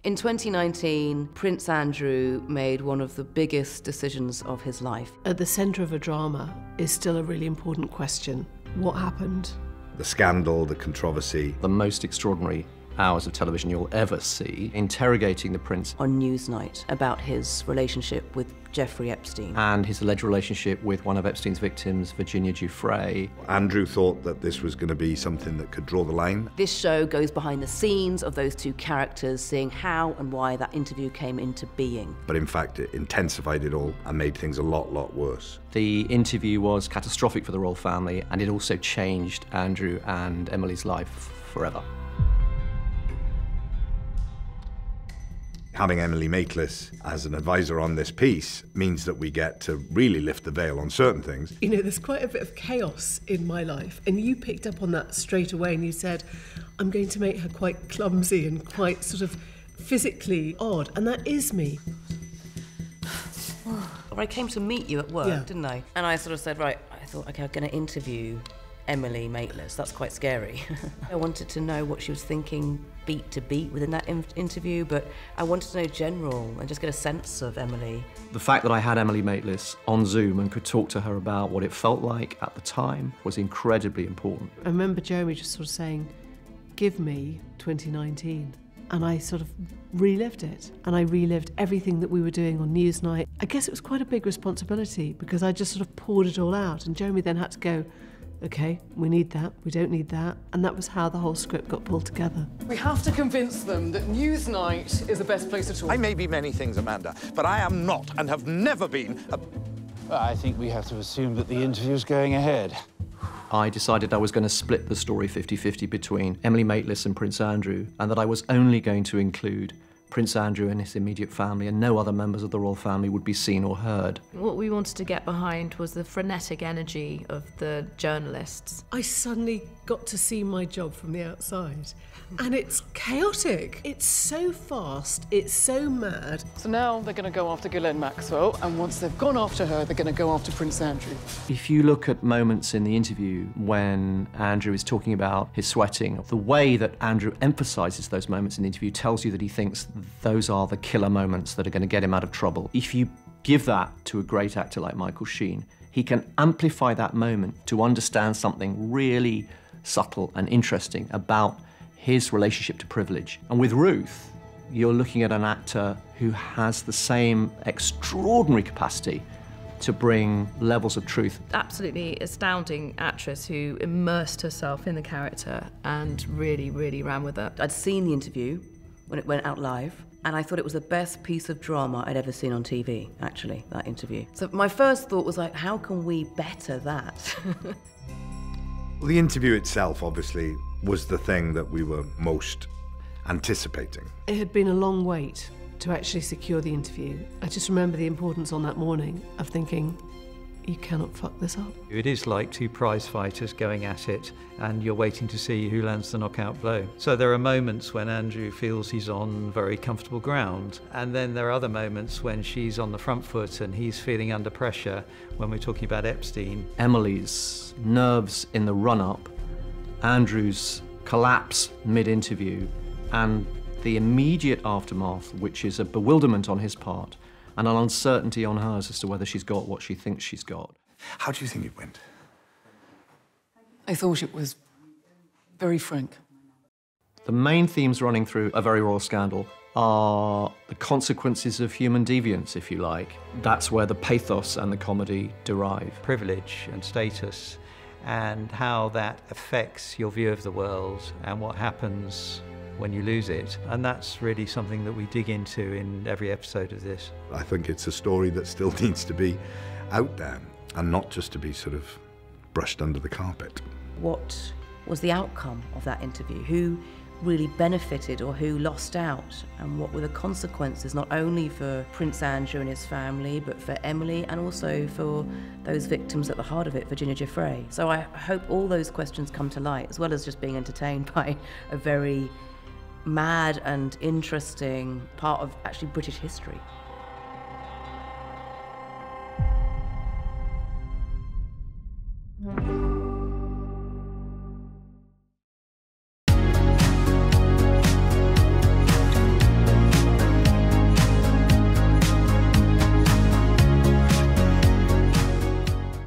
In 2019, Prince Andrew made one of the biggest decisions of his life. At the centre of a drama is still a really important question. What happened? The scandal, the controversy. The most extraordinary hours of television you'll ever see, interrogating the prince. On Newsnight, about his relationship with Jeffrey Epstein. And his alleged relationship with one of Epstein's victims, Virginia Giuffre. Andrew thought that this was going to be something that could draw the line. This show goes behind the scenes of those two characters, seeing how and why that interview came into being. But in fact, it intensified it all and made things a lot worse. The interview was catastrophic for the royal family, and it also changed Andrew and Emily's life forever. Having Emily Maitlis as an advisor on this piece means that we get to really lift the veil on certain things. You know, there's quite a bit of chaos in my life, and you picked up on that straight away, and you said, I'm going to make her quite clumsy and quite sort of physically odd, and that is me. I came to meet you at work, Yeah. didn't I? And I sort of said, right, I thought, okay, I'm going to interview Emily Maitlis. That's quite scary. I wanted to know what she was thinking beat to beat within that interview, but I wanted to know general and just get a sense of Emily. The fact that I had Emily Maitlis on Zoom and could talk to her about what it felt like at the time was incredibly important. I remember Jeremy just sort of saying, give me 2019. And I sort of relived it. And I relived everything that we were doing on Newsnight. I guess it was quite a big responsibility because I just sort of poured it all out. And Jeremy then had to go, OK, we need that, we don't need that. And that was how the whole script got pulled together. We have to convince them that Newsnight is the best place to talk. I may be many things, Amanda, but I am not and have never been a... Well, I think we have to assume that the interview's going ahead. I decided I was going to split the story 50-50 between Emily Maitlis and Prince Andrew, and that I was only going to include Prince Andrew and his immediate family, and no other members of the royal family would be seen or heard. What we wanted to get behind was the frenetic energy of the journalists. I suddenly got to see my job from the outside, and it's chaotic. It's so fast, it's so mad. So now they're going to go after Ghislaine Maxwell, and once they've gone after her, they're going to go after Prince Andrew. If you look at moments in the interview when Andrew is talking about his sweating, the way that Andrew emphasises those moments in the interview tells you that he thinks those are the killer moments that are going to get him out of trouble. If you give that to a great actor like Michael Sheen, he can amplify that moment to understand something really subtle and interesting about his relationship to privilege. And with Ruth, you're looking at an actor who has the same extraordinary capacity to bring levels of truth. Absolutely astounding actress who immersed herself in the character and really, really ran with it. I'd seen the interview when it went out live, and I thought it was the best piece of drama I'd ever seen on TV, actually, that interview. So my first thought was like, how can we better that? Well, the interview itself, obviously, was the thing that we were most anticipating. It had been a long wait to actually secure the interview. I just remember the importance on that morning of thinking, you cannot fuck this up. It is like two prize fighters going at it, and you're waiting to see who lands the knockout blow. So there are moments when Andrew feels he's on very comfortable ground, and then there are other moments when she's on the front foot and he's feeling under pressure when we're talking about Epstein. Emily's nerves in the run-up, Andrew's collapse mid-interview, and the immediate aftermath, which is a bewilderment on his part and an uncertainty on hers as to whether she's got what she thinks she's got. How do you think it went? I thought it was very frank. The main themes running through A Very Royal Scandal are the consequences of human deviance, if you like. That's where the pathos and the comedy derive. Privilege and status, and how that affects your view of the world and what happens when you lose it. And that's really something that we dig into in every episode of this. I think it's a story that still needs to be out there and not just to be sort of brushed under the carpet. What was the outcome of that interview? Who really benefited or who lost out? And what were the consequences, not only for Prince Andrew and his family, but for Emily and also for those victims at the heart of it, Virginia Giuffre? So I hope all those questions come to light, as well as just being entertained by a very mad and interesting part of actually British history.